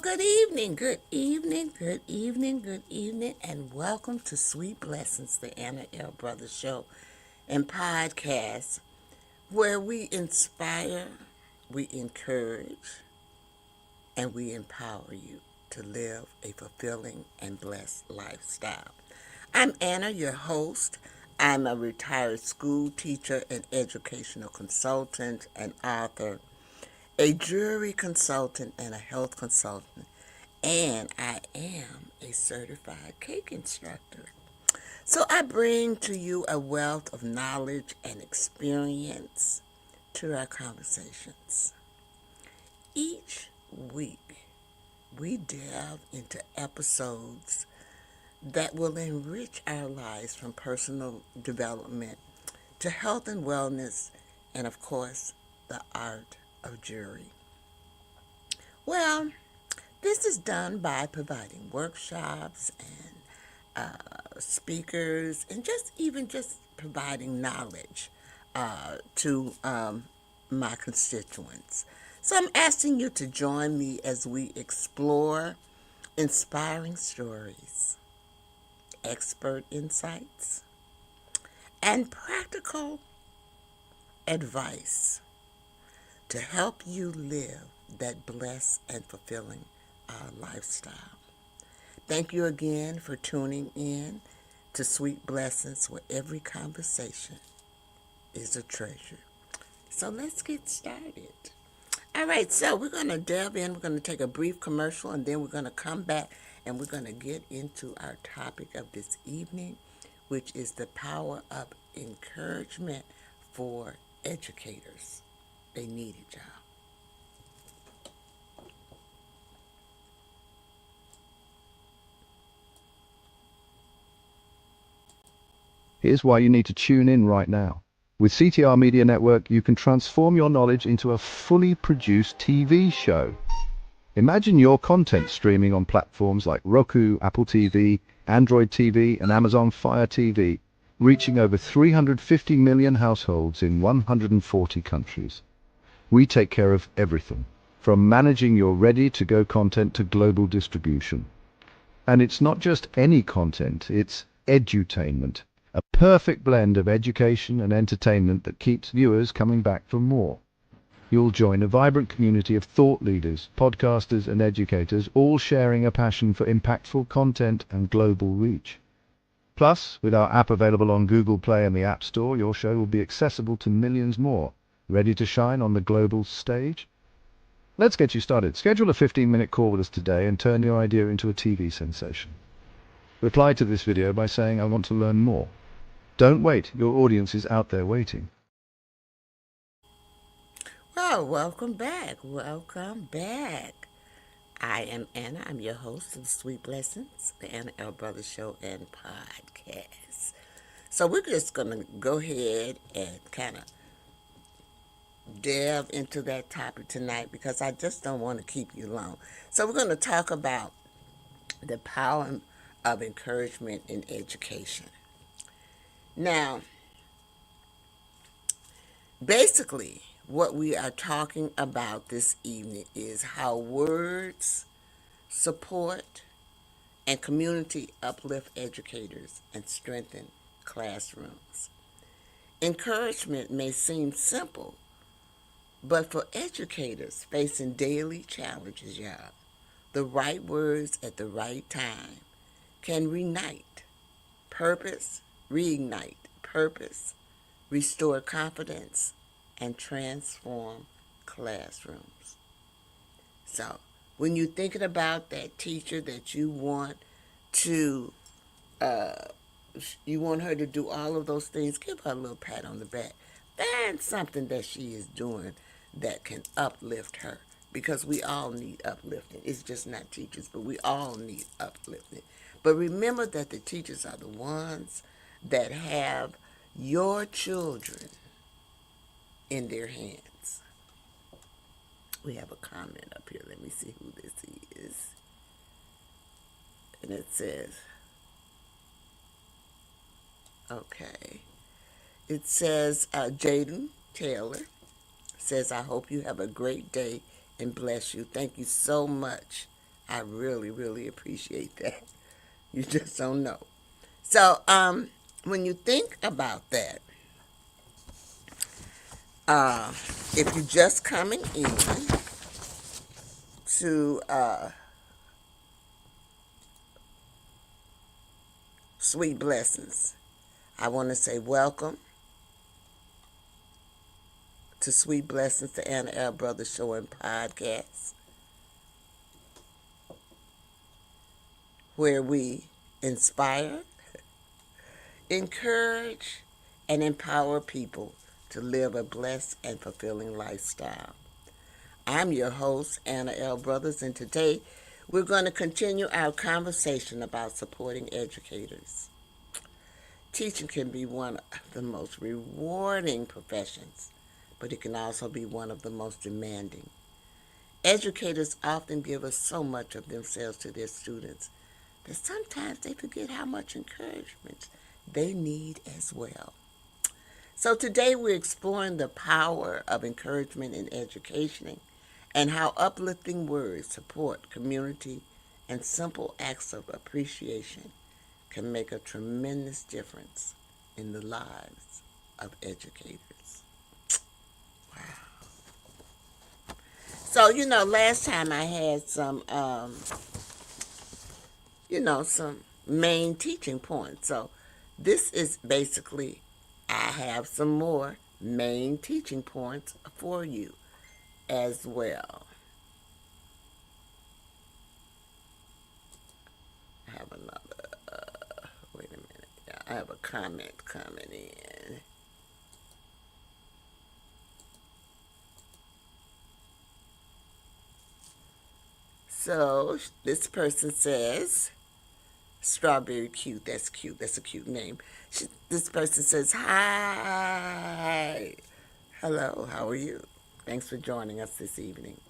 Good evening, good evening, good evening, good evening, and welcome to Sweet Blessings, the Anna L. Brothers Show and podcast, where we inspire, we encourage, and we empower you to live a fulfilling and blessed lifestyle. I'm Anna, your host. I'm a retired school teacher and educational consultant and author, a jury consultant, and a health consultant. And I am a certified cake instructor. So I bring to you a wealth of knowledge and experience to our conversations. Each week, we delve into episodes that will enrich our lives from personal development to health and wellness, and of course, the art of jury. Well, this is done by providing workshops and speakers and just providing knowledge to my constituents. So I'm asking you to join me as we explore inspiring stories, expert insights, and practical advice to help you live that blessed and fulfilling lifestyle. Thank you again for tuning in to Sweet Blessings, where every conversation is a treasure. So let's get started. All right, so we're going to delve in. We're going to take a brief commercial, and then we're going to come back and we're going to get into our topic of this evening, which is the power of encouragement for educators. They need it, y'all. Here's why you need to tune in right now. With CTR Media Network, you can transform your knowledge into a fully produced TV show. Imagine your content streaming on platforms like Roku, Apple TV, Android TV, and Amazon Fire TV, reaching over 350 million households in 140 countries. We take care of everything, from managing your ready-to-go content to global distribution. And it's not just any content, it's edutainment. A perfect blend of education and entertainment that keeps viewers coming back for more. You'll join a vibrant community of thought leaders, podcasters, and educators, all sharing a passion for impactful content and global reach. Plus, with our app available on Google Play and the App Store, your show will be accessible to millions more, ready to shine on the global stage. Let's get you started. Schedule a 15-minute call with us today and turn your idea into a TV sensation. Reply to this video by saying, "I want to learn more." Don't wait, your audience is out there waiting. Well, welcome back. Welcome back. I am Anna. I'm your host of Sweet Blessings, the Anna L. Brothers Show and Podcast. So we're just going to go ahead and kind of delve into that topic tonight because I just don't want to keep you long. So we're going to talk about the power of encouragement in education. Now, basically, what we are talking about this evening is how words support and community uplift educators and strengthen classrooms. Encouragement may seem simple, but for educators facing daily challenges, y'all, the right words at the right time can reignite purpose, restore confidence, and transform classrooms. So, when you're thinking about that teacher that to, uh, you want her to do all of those things, give her a little pat on the back. Find something that she is doing that can uplift her because we all need uplifting. It's just not teachers, but we all need uplifting. But remember that the teachers are the ones that have your children in their hands. We have a comment up here. Let me see who this is. And it says, okay. It says, Jaden Taylor says, "I hope you have a great day and bless you. Thank you so much I really, really appreciate that. You just don't know. So, when you think about that, uh, if you're just coming in to Sweet Blessings, I want to say welcome to Sweet Blessings, the Anna L. Brothers Show and Podcast, where we inspire, encourage, and empower people to live a blessed and fulfilling lifestyle. I'm your host, Anna L. Brothers, and today we're going to continue our conversation about supporting educators. Teaching can be one of the most rewarding professions, but it can also be one of the most demanding. Educators often give us so much of themselves to their students that sometimes they forget how much encouragement they need as well. So today we're exploring the power of encouragement in education and how uplifting words, support, community, and simple acts of appreciation can make a tremendous difference in the lives of educators. So, last time I had some main teaching points. So this is basically, I have some more main teaching points for you as well. I have another, wait a minute. Yeah, I have a comment coming in. So this person says, Strawberry Cute, that's cute, that's a cute name. This person says, hi, hello, how are you? Thanks for joining us this evening.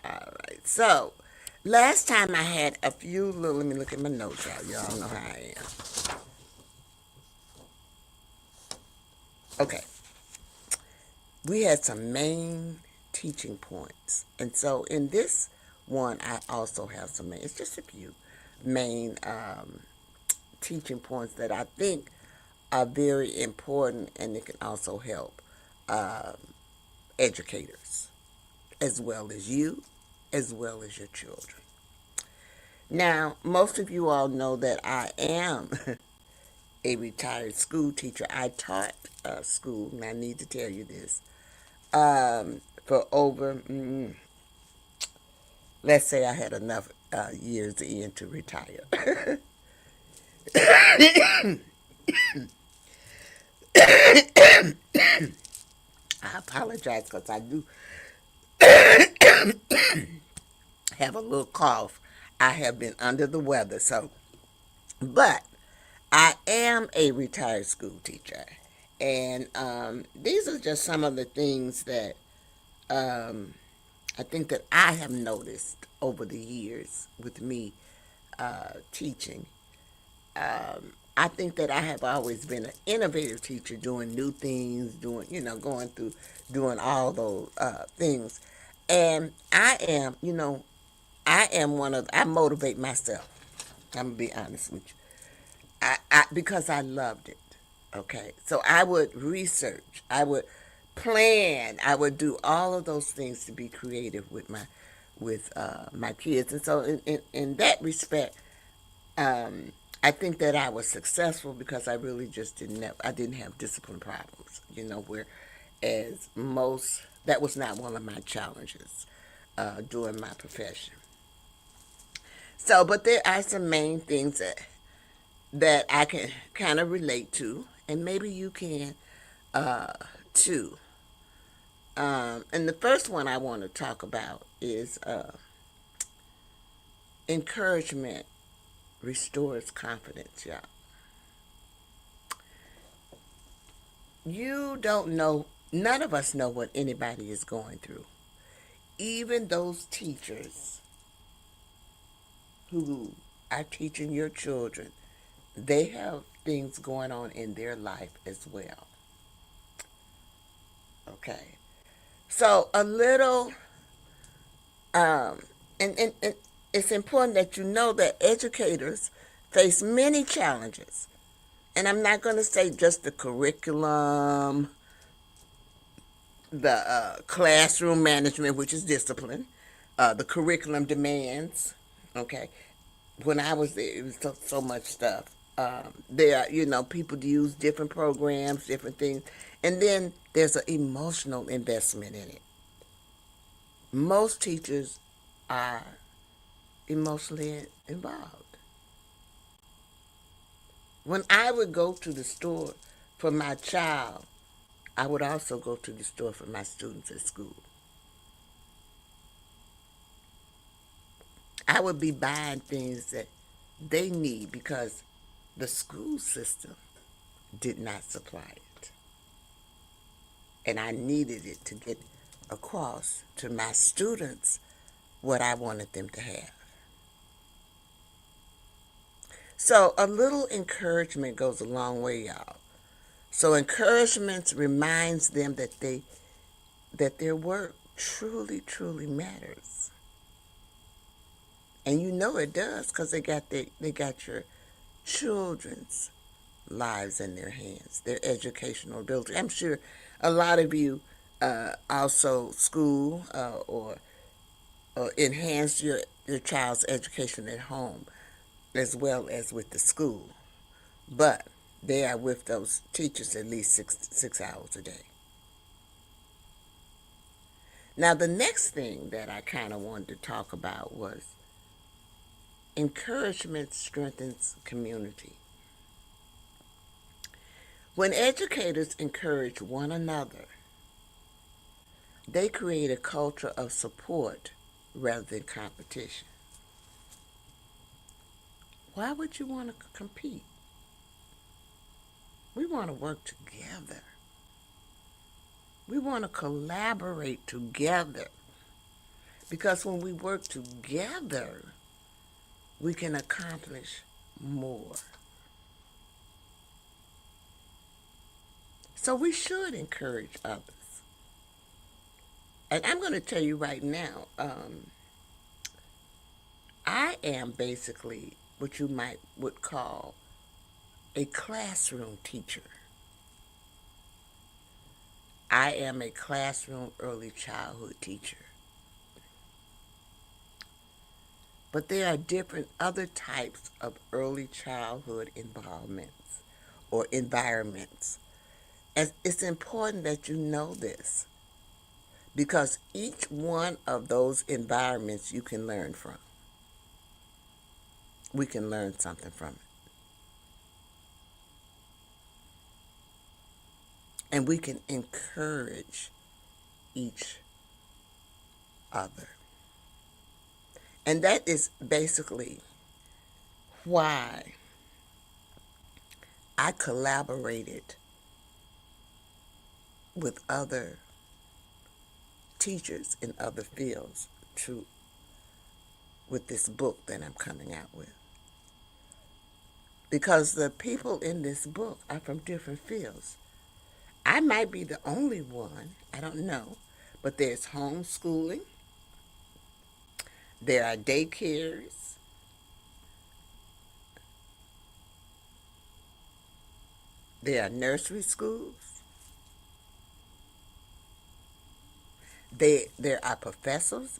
All right, so last time I had a few little, let me look at my notes, y'all know how I am. Okay, we had some main teaching points. And so in this one, I also have some main, it's just a few main teaching points that I think are very important, and it can also help um, educators as well as you, as well as your children. Now, most of you all know that I am a retired school teacher. I taught school, and I need to tell you this, for over, let's say I had enough years in to retire. I apologize because I do have a little cough. I have been under the weather, so, but I am a retired school teacher. And these are just some of the things that I think that I have noticed over the years with me teaching. I think that I have always been an innovative teacher, doing new things, going through, doing all those things. And I motivate myself. I'm going to be honest with you. Because I loved it. Okay. So I would research, I would plan, I would do all of those things to be creative with my kids. And so in that respect, I think that I was successful because I really just I didn't have discipline problems, whereas that was not one of my challenges during my profession. So, but there are some main things that I can kind of relate to, and maybe you can too. And the first one I want to talk about is encouragement restores confidence, y'all. You don't know, none of us know what anybody is going through. Even those teachers who are teaching your children, they have things going on in their life as well. Okay. So a little And it's important that you know that educators face many challenges. And I'm not going to say just the curriculum, the classroom management, which is discipline, the curriculum demands. Okay, when I was there, it was so much stuff. There, people use different programs, different things, and then there's an emotional investment in it. Most teachers are emotionally involved. When I would go to the store for my child, I would also go to the store for my students at school. I would be buying things that they need because the school system did not supply it. And I needed it to get across to my students what I wanted them to have. So a little encouragement goes a long way, y'all. So encouragement reminds them that their work truly, truly matters. And you know it does because they got your children's lives in their hands, their educational ability. I'm sure a lot of you also school or enhance your child's education at home as well as with the school. But they are with those teachers at least six hours a day. Now, the next thing that I kind of wanted to talk about was encouragement strengthens community. When educators encourage one another, they create a culture of support rather than competition. Why would you want to compete? We want to work together. We want to collaborate together. Because when we work together, we can accomplish more. So we should encourage others. And I'm going to tell you right now, I am basically what you would call a classroom teacher. I am a classroom early childhood teacher. But there are different other types of early childhood involvements or environments. And it's important that you know this because each one of those environments you can learn from. We can learn something from it. And we can encourage each other. And that is basically why I collaborated with other teachers in other fields with this book that I'm coming out with. Because the people in this book are from different fields. I might be the only one, I don't know, but there's homeschooling, there are daycares, there are nursery schools, there are professors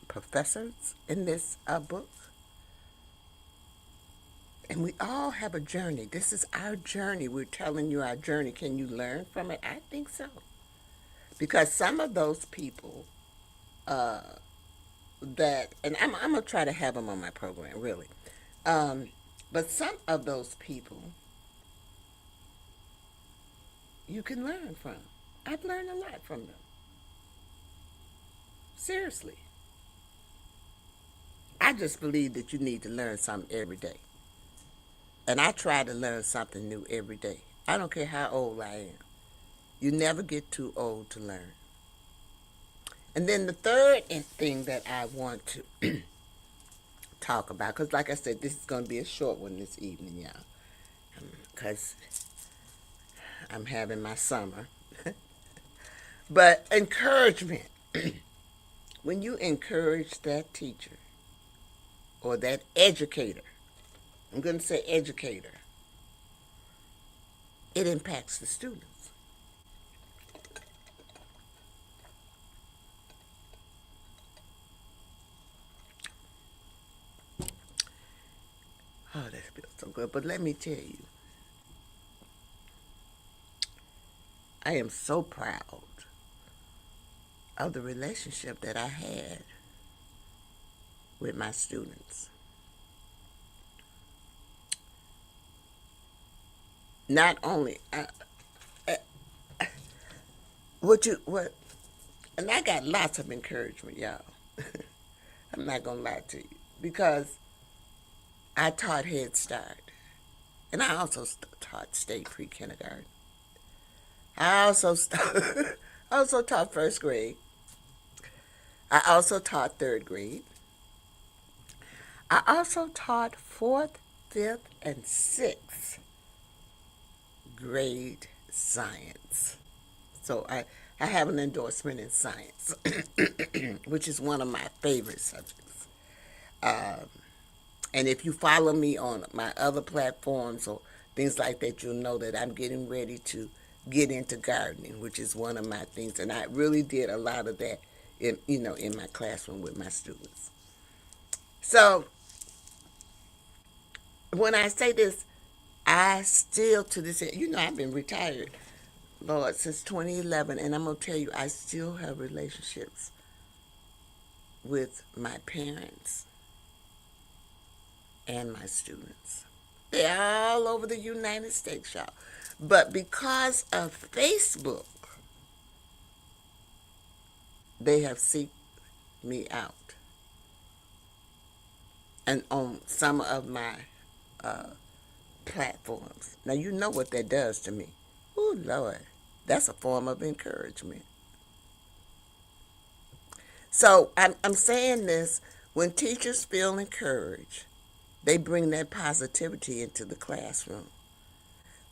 in this book. And we all have a journey. This is our journey. We're telling you our journey. Can you learn from it? I think so. Because some of those people and I'm going to try to have them on my program, really. But some of those people you can learn from. I've learned a lot from them. Seriously. I just believe that you need to learn something every day. And I try to learn something new every day. I don't care how old I am. You never get too old to learn. And then the third thing that I want to talk about, because like I said, this is going to be a short one this evening, y'all. Because I'm having my summer. But encouragement. when you encourage that teacher or that educator, I'm going to say educator, it impacts the students. Oh, that feels so good. But let me tell you, I am so proud of the relationship that I had with my students. Not only and I got lots of encouragement, y'all. I'm not gonna lie to you, because I taught Head Start, and I also taught state pre-kindergarten. I also I also taught first grade. I also taught third grade. I also taught fourth, fifth, and sixth grade science. So I have an endorsement in science, which is one of my favorite subjects. And if you follow me on my other platforms or things like that, you'll know that I'm getting ready to get into gardening, which is one of my things. And I really did a lot of that in my classroom with my students. So when I say this, I still to this day, I've been retired, Lord, since 2011, and I'm going to tell you, I still have relationships with my parents and my students. They're all over the United States, y'all. But because of Facebook, they have seeked me out. And on some of my platforms. Now, you know what that does to me. Oh, Lord. That's a form of encouragement. So I'm saying this, when teachers feel encouraged, they bring that positivity into the classroom,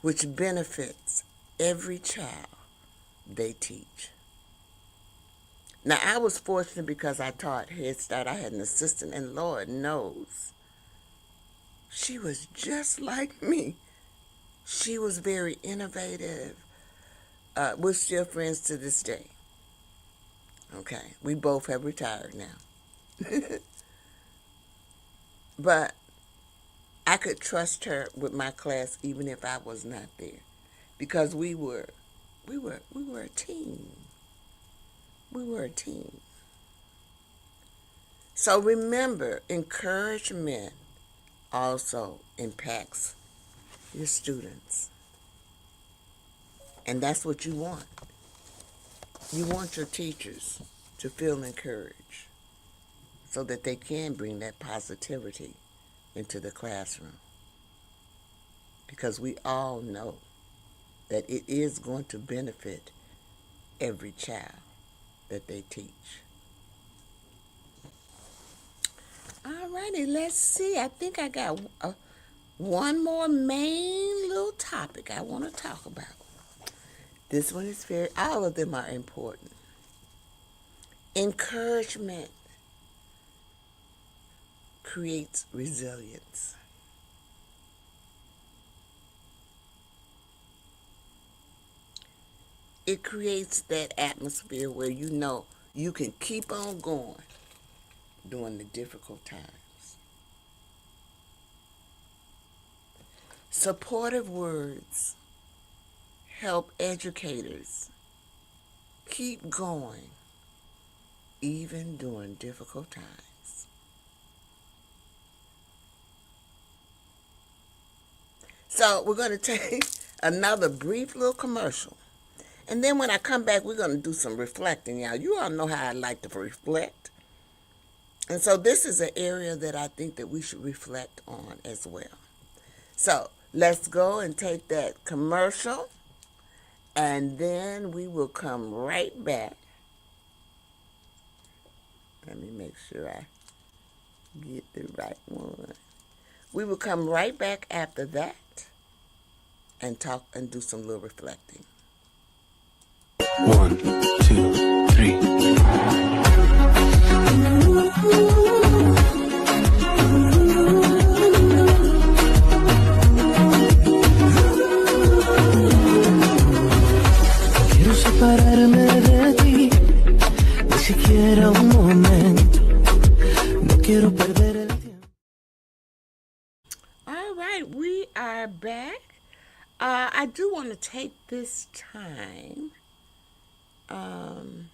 which benefits every child they teach. Now, I was fortunate because I taught Head Start. I had an assistant, and Lord knows, she was just like me. She was very innovative. We're still friends to this day. Okay, we both have retired now. But I could trust her with my class even if I was not there, because we were a team. We were a team. So remember, encouragement also impacts your students. And that's what you want. You want your teachers to feel encouraged so that they can bring that positivity into the classroom. Because we all know that it is going to benefit every child that they teach. Alrighty, let's see. I think I got one more main little topic I want to talk about. This one is all of them are important. Encouragement creates resilience. It creates that atmosphere where you know you can keep on going during the difficult times. Supportive words help educators keep going even during difficult times. So we're going to take another brief little commercial. And then when I come back, we're going to do some reflecting. Y'all, you all know how I like to reflect. And so this is an area that I think that we should reflect on as well. So let's go and take that commercial, and then we will come right back. Let me make sure I get the right one. We will come right back after that and talk and do some little reflecting. 1, 2, 3. All right, we are back. I do want to take this time. We'll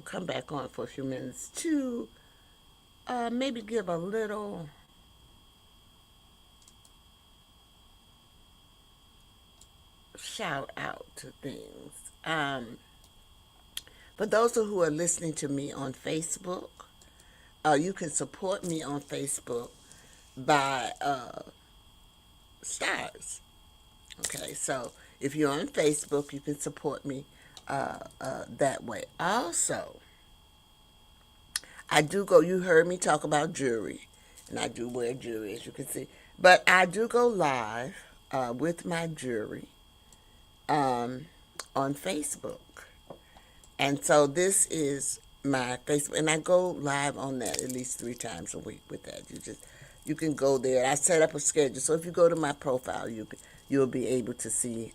come back on for a few minutes to maybe give a little shout out to things. For those who are listening to me on Facebook, you can support me on Facebook by stars. Okay, so if you're on Facebook, you can support me that way. Also, I do go, you heard me talk about jewelry, and I do wear jewelry, as you can see. But I do go live with my jewelry on Facebook. And so this is my Facebook, and I go live on that at least 3 times a week with that. You can go there. I set up a schedule, so if you go to my profile, you'll be able to see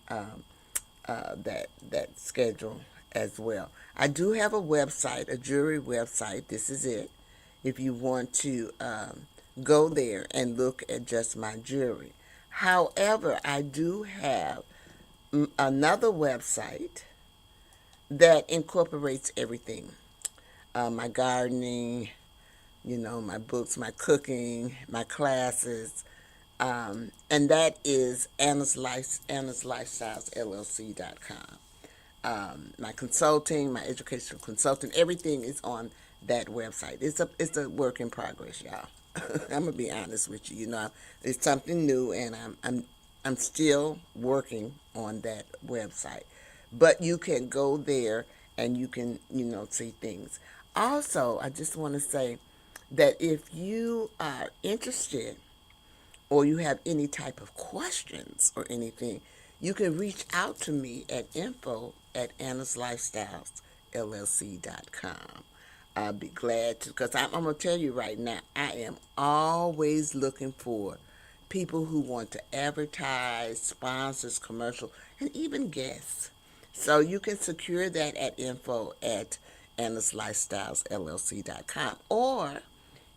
that schedule as well. I do have a website, a jewelry website. This is it. If you want to go there and look at just my jewelry. However, I do have another website that incorporates everything. My gardening, my books, my cooking, my classes, and that is Anna's Lifestyles LLC.com. My consulting, my educational consulting, everything is on that website. It's a work in progress, y'all. I'm gonna be honest with you. It's something new, and I'm still working on that website. But you can go there and you can see things. Also, I just want to say that if you are interested or you have any type of questions or anything, you can reach out to me at info@annaslifestylesllc.com. I'll be glad to, because I'm going to tell you right now, I am always looking for people who want to advertise, sponsors, commercial, and even guests. So you can secure that at info@annaslifestylesllc.com. Or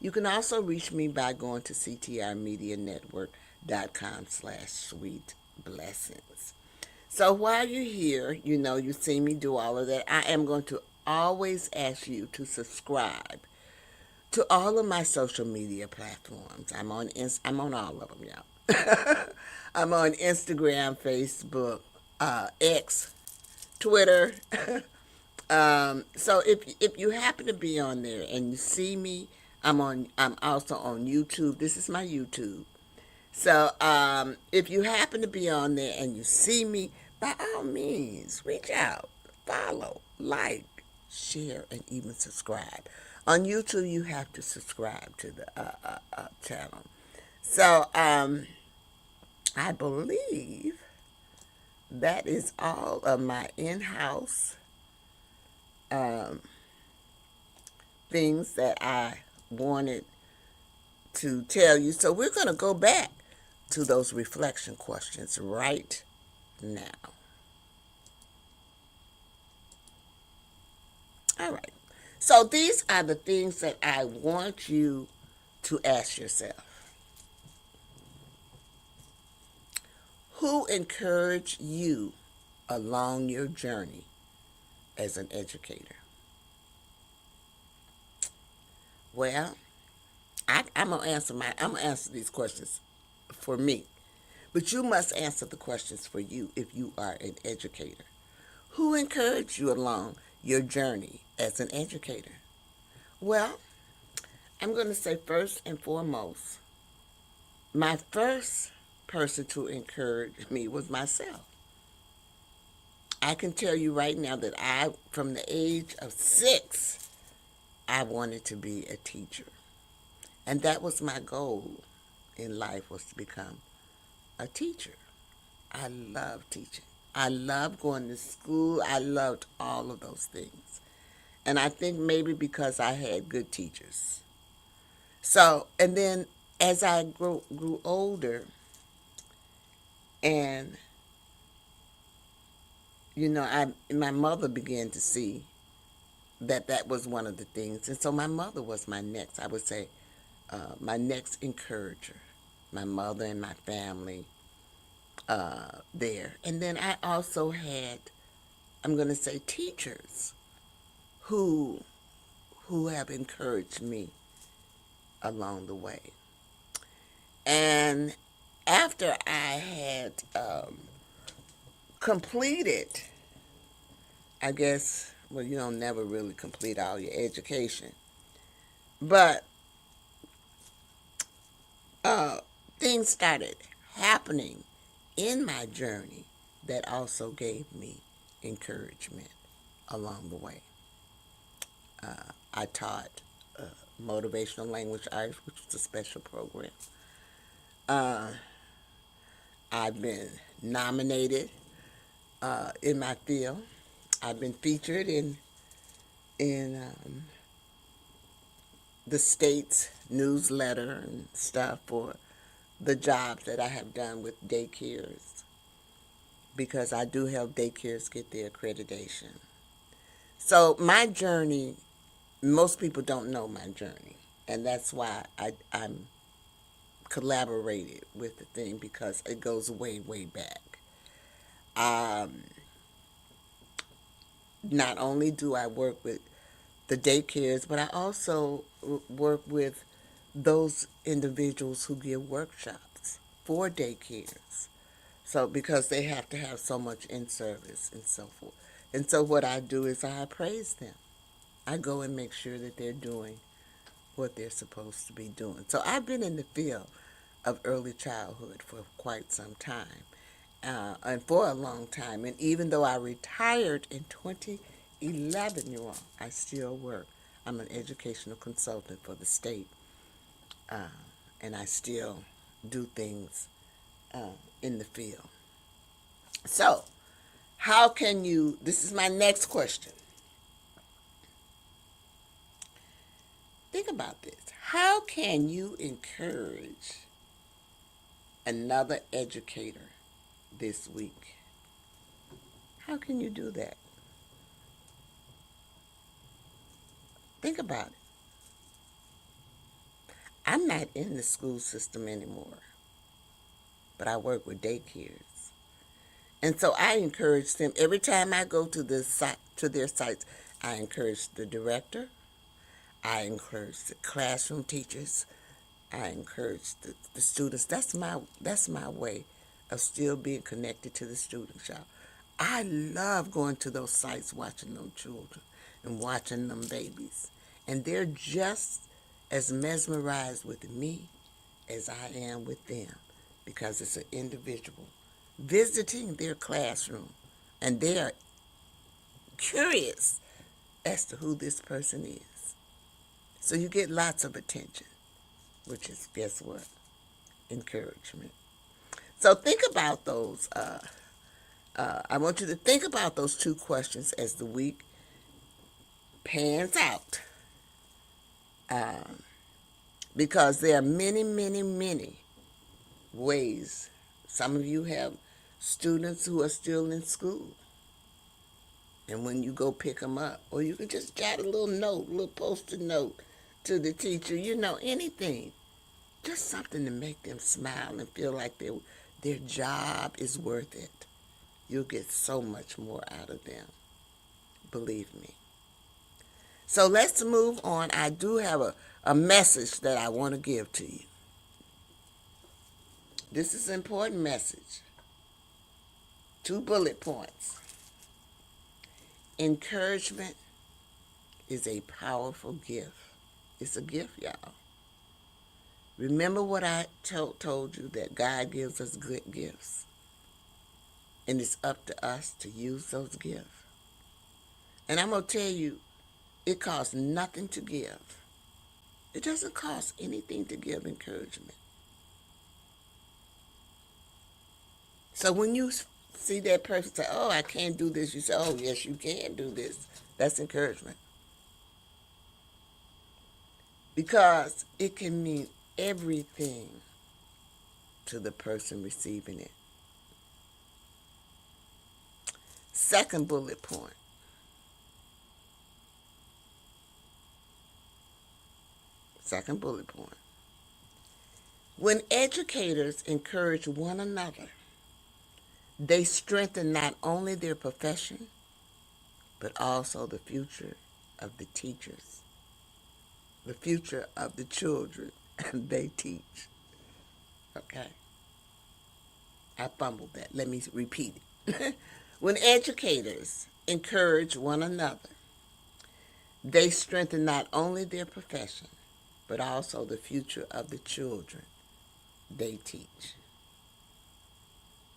you can also reach me by going to ctrmedianetwork.com/sweetblessings. So while you're here, you see me do all of that. I am going to always ask you to subscribe to all of my social media platforms. I'm on all of them, y'all. I'm on Instagram, Facebook, X, Twitter. So if you happen to be on there and you see me, I'm also on YouTube. This is my YouTube. So if you happen to be on there and you see me, by all means, reach out, follow, like, share, and even subscribe. On YouTube, you have to subscribe to the channel. So I believe that is all of my in-house things that I wanted to tell you. So we're going to go back to those reflection questions right now. All right. So these are the things that I want you to ask yourself. Who encouraged you along your journey as an educator? Well, I'm gonna answer these questions for me, but you must answer the questions for you if you are an educator. Who encouraged you along your journey as an educator? Well, I'm going to say first and foremost, my first person to encourage me was myself. I can tell you right now that from the age of 6, I wanted to be a teacher. And that was my goal in life, was to become a teacher. I love teaching. I love going to school. I loved all of those things. And I think maybe because I had good teachers. So, and then as I grew older, and my mother began to see that was one of the things. And so my mother was my next, I would say, my next encourager. My mother and my family there. And then I also had, I'm going to say, teachers who have encouraged me along the way. And after I had completed, I guess, well, you don't never really complete all your education, but things started happening in my journey that also gave me encouragement along the way. I taught motivational language arts, which was a special program. I've been nominated in my field. I've been featured in the state's newsletter and stuff for the jobs that I have done with daycares, because I do help daycares get their accreditation. So my journey, most people don't know my journey, and that's why I'm collaborated with the thing, because it goes way, way back. Not only do I work with the daycares, but I also work with those individuals who give workshops for daycares. So because they have to have so much in service and so forth. And so what I do is I appraise them. I go and make sure that they're doing what they're supposed to be doing. So I've been in the field of early childhood for quite some time, and for a long time. And even though I retired in 2011, you all, I still work. I'm an educational consultant for the state, and I still do things in the field. So, how can you, this is my next question. Think about this. How can you encourage another educator this week? How can you do that? Think about it. I'm not in the school system anymore, but I work with daycares. And so I encourage them every time I go to their sites. I encourage the director. I encourage the classroom teachers. I encourage the students. That's my way of still being connected to the students, y'all. I love going to those sites, watching them children and watching them babies. And they're just as mesmerized with me as I am with them, because it's an individual visiting their classroom, and they are curious as to who this person is. So you get lots of attention, which is, guess what? Encouragement. So think about those. I want you to think about those two questions as the week pans out. Because there are many, many, many ways. Some of you have students who are still in school. And when you go pick them up, or you can just jot a little note, a little post-it note to the teacher, anything. Just something to make them smile and feel like their job is worth it. You'll get so much more out of them. Believe me. So let's move on. I do have a message that I want to give to you. This is an important message. 2 bullet points. Encouragement is a powerful gift. It's a gift, y'all. Remember what I told you, that God gives us good gifts. And it's up to us to use those gifts. And I'm going to tell you, it costs nothing to give. It doesn't cost anything to give encouragement. So when you see that person say, oh, I can't do this, you say, oh, yes, you can do this. That's encouragement. Because it can mean everything to the person receiving it. Second bullet point. Second bullet point. When educators encourage one another, they strengthen not only their profession, but also the future of the teachers, the future of the children they teach. Okay? I fumbled that. Let me repeat it. When educators encourage one another, they strengthen not only their profession, but also the future of the children they teach.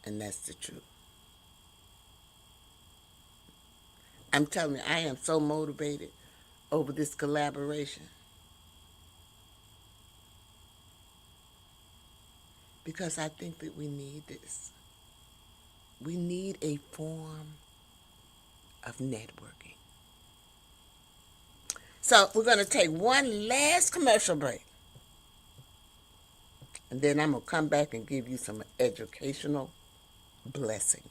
And that's the truth. I'm telling you, I am so motivated over this collaboration because I think that we need this. We need a form of networking. So we're going to take one last commercial break. And then I'm going to come back and give you some educational blessings.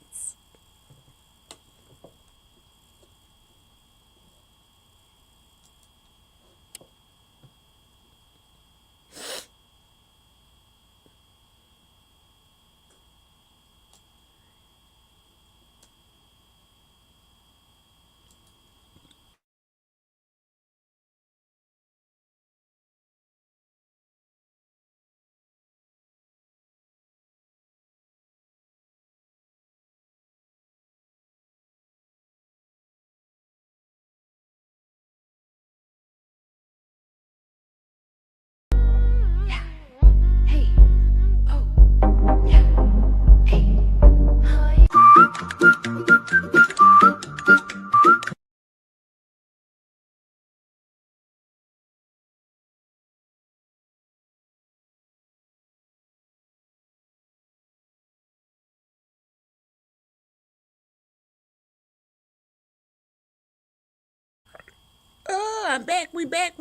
Oh, I'm back. We back.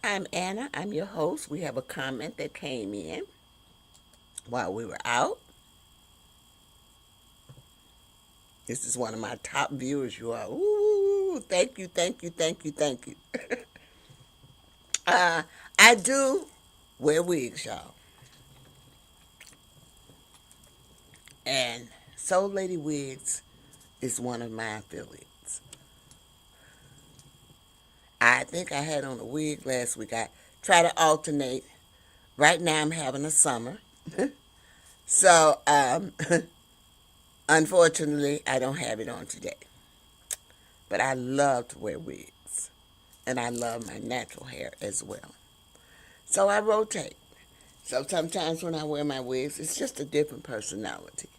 I'm Anna. I'm your host. We have a comment that came in while we were out. This is one of my top viewers, you are. Ooh, thank you. I do wear wigs, y'all. And Soul Lady Wigs is one of my affiliates. I think I had on a wig last week. I try to alternate. Right now I'm having a summer. So, unfortunately, I don't have it on today. But I love to wear wigs. And I love my natural hair as well. So I rotate. So sometimes when I wear my wigs, it's just a different personality.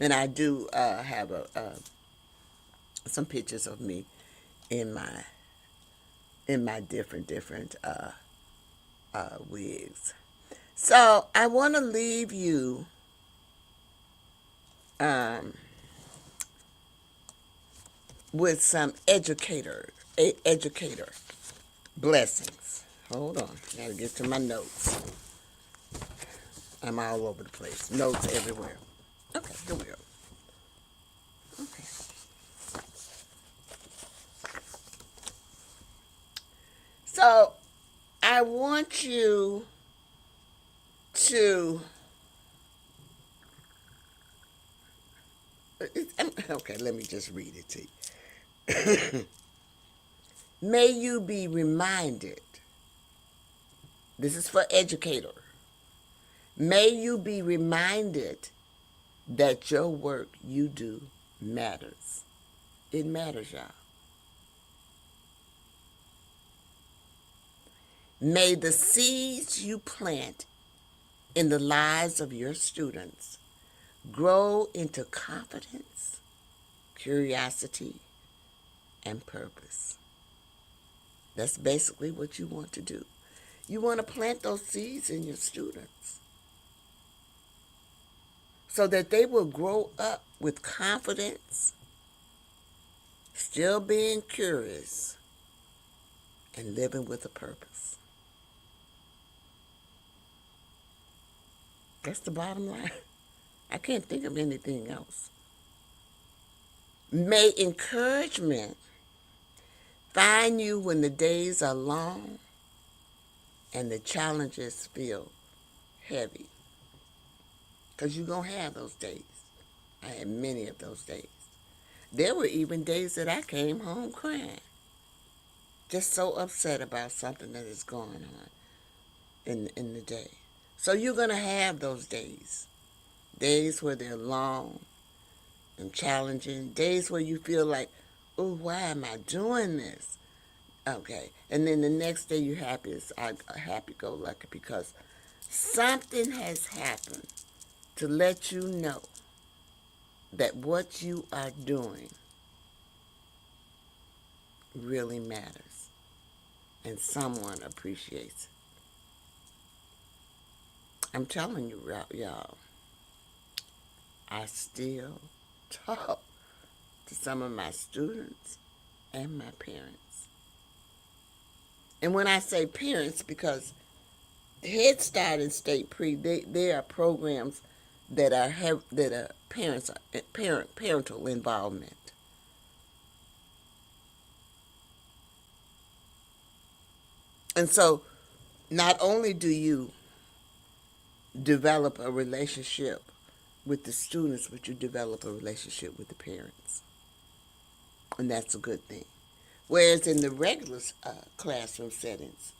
And I do have some pictures of me in my different wigs. So I want to leave you with some educator blessings. Hold on, gotta get to my notes. I'm all over the place. Notes everywhere. Okay, here we go. Okay. So I want you to okay, let me just read it to you. May you be reminded, this is for educator. May you be reminded that your work you do matters. It matters, y'all. May the seeds you plant in the lives of your students grow into confidence, curiosity, and purpose. That's basically what you want to do. You want to plant those seeds in your students so that they will grow up with confidence, still being curious, and living with a purpose. That's the bottom line. I can't think of anything else. May encouragement find you when the days are long and the challenges feel heavy. Because you're going to have those days. I had many of those days. There were even days that I came home crying. Just so upset about something that is going on in the day. So you're going to have those days. Days where they're long and challenging. Days where you feel like, oh, why am I doing this? Okay. And then the next day you're happy-go-lucky because something has happened to let you know that what you are doing really matters and someone appreciates it. I'm telling you, y'all, I still talk to some of my students and my parents. And when I say parents, because Head Start and State Pre, they are programs that are parental involvement. And so not only do you develop a relationship with the students, but you develop a relationship with the parents. And that's a good thing. Whereas in the regular classroom settings,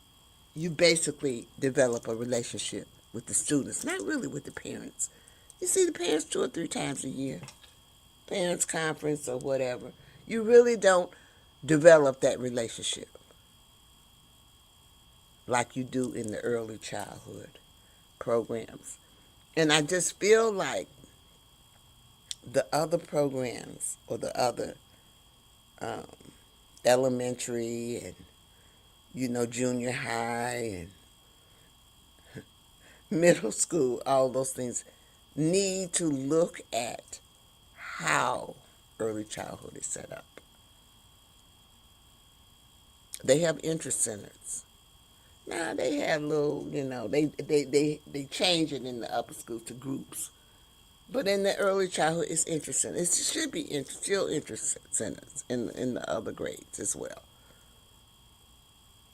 you basically develop a relationship with the students, not really with the parents. You see the parents 2 or 3 times a year, parents conference or whatever. You really don't develop that relationship like you do in the early childhood programs. And I just feel like the other programs or the other um, elementary and, junior high and middle school, all those things need to look at how early childhood is set up. They have interest centers. Now they have little, they change it in the upper school to groups. But in the early childhood, it's interest centers. It should be still interest centers in the other grades as well.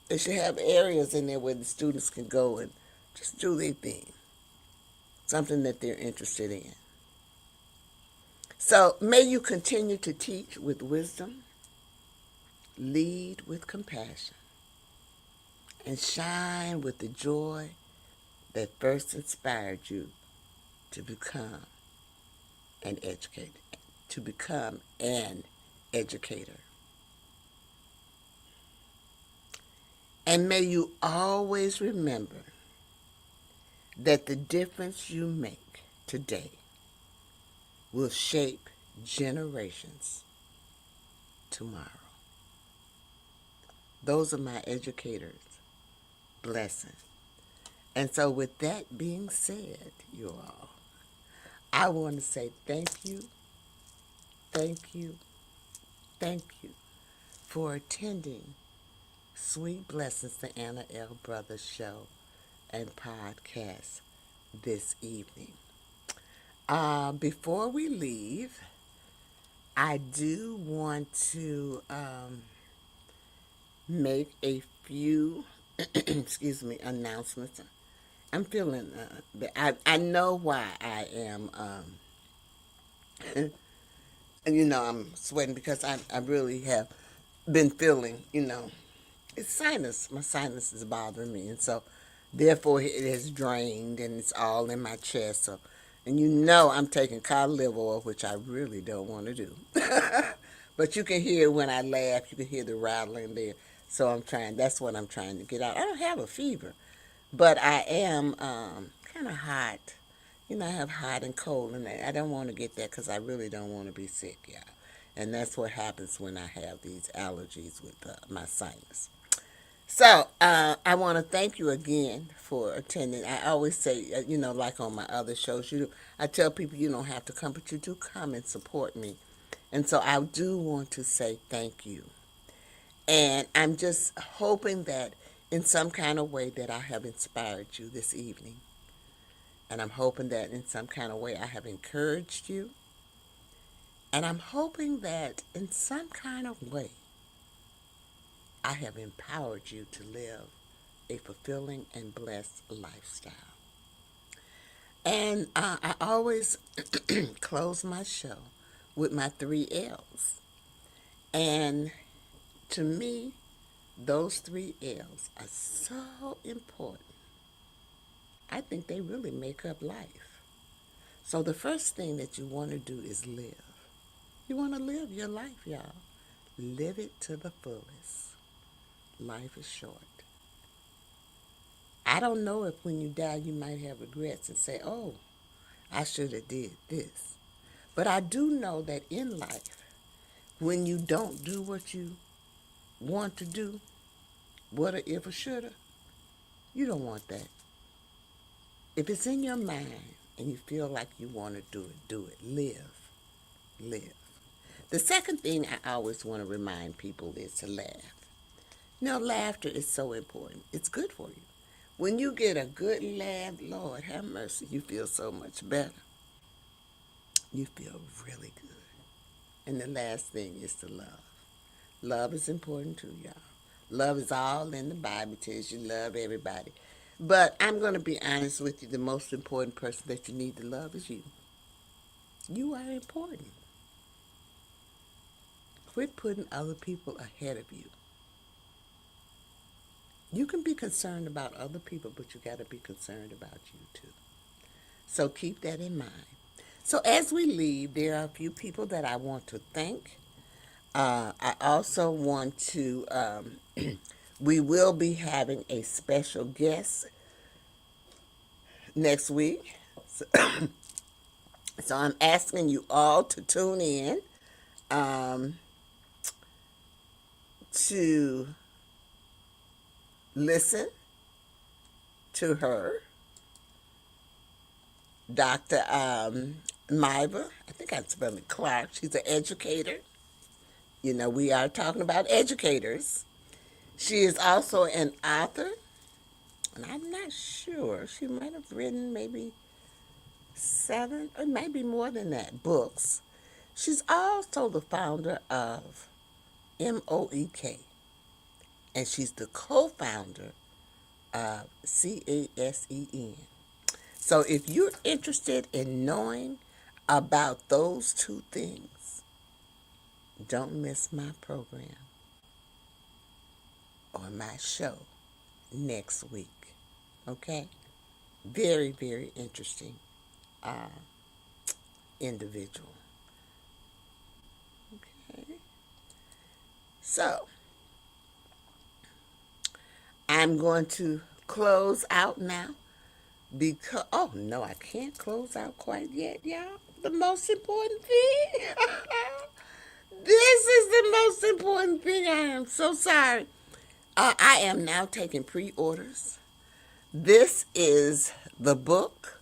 They should have areas in there where the students can go and just do their thing, something that they're interested in. So may you continue to teach with wisdom, lead with compassion, and shine with the joy that first inspired you to become an educator, And may you always remember that the difference you make today will shape generations tomorrow. Those are my educators' blessings. And so with that being said, you all, I want to say thank you, thank you, thank you for attending Sweet Blessings, the Anna L. Brothers Show and podcast this evening. Before we leave, I do want to make a few, announcements. I'm feeling, I know why I am, I'm sweating because I really have been feeling, it's my sinus is bothering me. And so, therefore, it has drained and it's all in my chest. So, and I'm taking cod liver oil, which I really don't want to do. But you can hear when I laugh, you can hear the rattling there. So that's what I'm trying to get out. I don't have a fever, but I am kind of hot. I have hot and cold, and I don't want to get that because I really don't want to be sick, yeah. And that's what happens when I have these allergies with my sinus. So I want to thank you again for attending. I always say, like on my other shows, I tell people you don't have to come, but you do come and support me. And so I do want to say thank you. And I'm just hoping that in some kind of way that I have inspired you this evening. And I'm hoping that in some kind of way I have encouraged you. And I'm hoping that in some kind of way I have empowered you to live a fulfilling and blessed lifestyle. And I always close my show with my 3 L's. And to me, those 3 L's are so important. I think they really make up life. So the first thing that you want to do is live. You want to live your life, y'all. Live it to the fullest. Life is short. I don't know if when you die you might have regrets and say, oh, I should have did this. But I do know that in life, when you don't do what you want to do, woulda, if, shoulda, you don't want that. If it's in your mind and you feel like you want to do it, do it. Live. Live. The second thing I always want to remind people is to laugh. Laughter is so important. It's good for you. When you get a good laugh, Lord have mercy, you feel so much better. You feel really good. And the last thing is to love. Love is important too, y'all. Love is all in the Bible. It tells you love everybody. But I'm going to be honest with you. The most important person that you need to love is you. You are important. Quit putting other people ahead of you. You can be concerned about other people, but you got to be concerned about you too. So keep that in mind. So as we leave, there are a few people that I want to thank. I also want to, we will be having a special guest next week. So I'm asking you all to tune in to listen to her, Dr. Myra. I think I'm spelling it Clark. She's an educator. We are talking about educators. She is also an author, and I'm not sure. She might have written maybe 7 or maybe more than that books. She's also the founder of MOEK, and she's the co-founder of CASEN. So if you're interested in knowing about those two things, don't miss my program or my show next week. Okay? Very, very interesting individual. Okay? So, I'm going to close out now because, oh no, I can't close out quite yet, y'all. The most important thing. This is the most important thing. I am so sorry. I am now taking pre-orders. This is the book,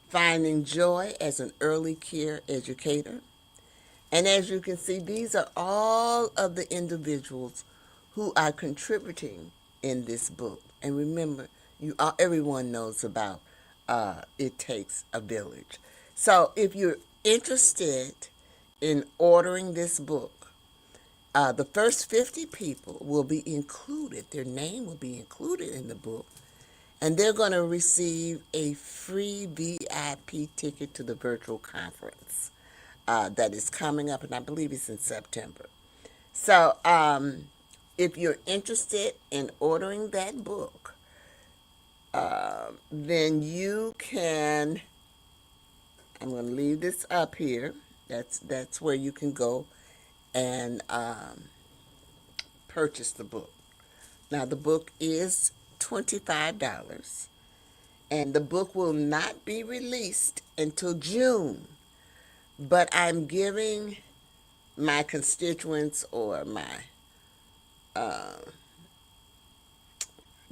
Finding Joy as an Early Care Educator. And as you can see, these are all of the individuals who are contributing in this book. And remember, everyone knows about It Takes a Village. So if you're interested in ordering this book, the first 50 people will be included. Their name will be included in the book. And they're going to receive a free VIP ticket to the virtual conference that is coming up, and I believe it's in September. So if you're interested in ordering that book, then you can, I'm going to leave this up here. That's where you can go and purchase the book. Now, the book is $25, and the book will not be released until June. But I'm giving my constituents or my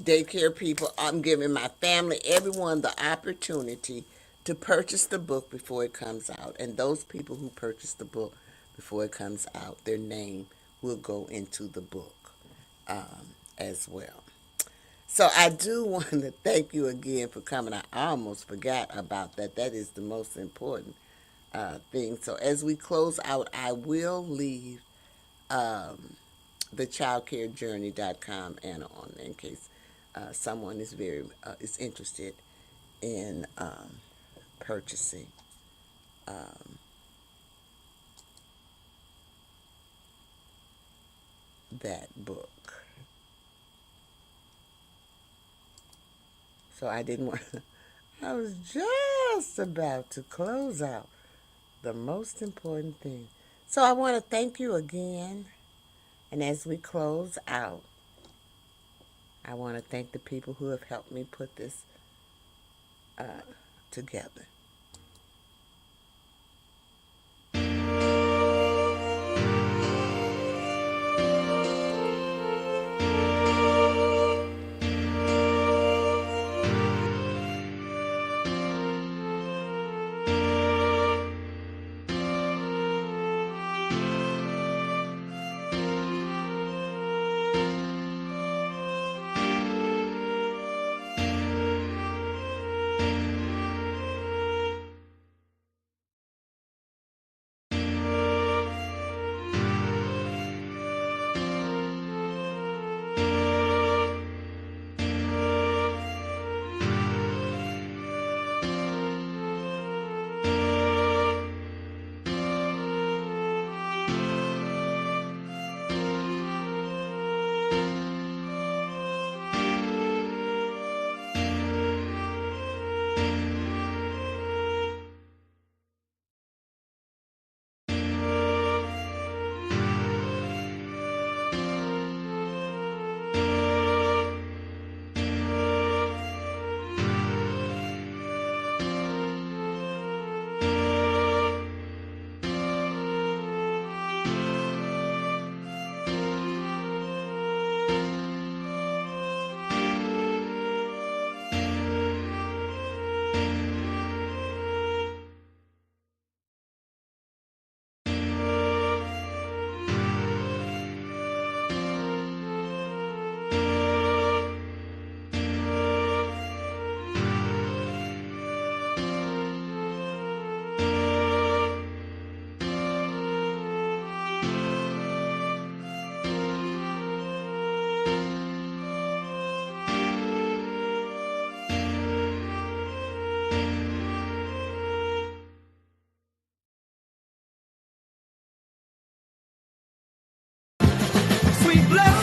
daycare people, I'm giving my family, everyone the opportunity to purchase the book before it comes out. And those people who purchase the book before it comes out, their name will go into the book as well. So I do want to thank you again for coming. I almost forgot about that. That is the most important thing. So as we close out, I will leave the childcarejourney.com Anna on in case someone is interested in purchasing that book. So I didn't want. I was just about to close out the most important thing. So I want to thank you again. And as we close out, I want to thank the people who have helped me put this together. Sweet blessings.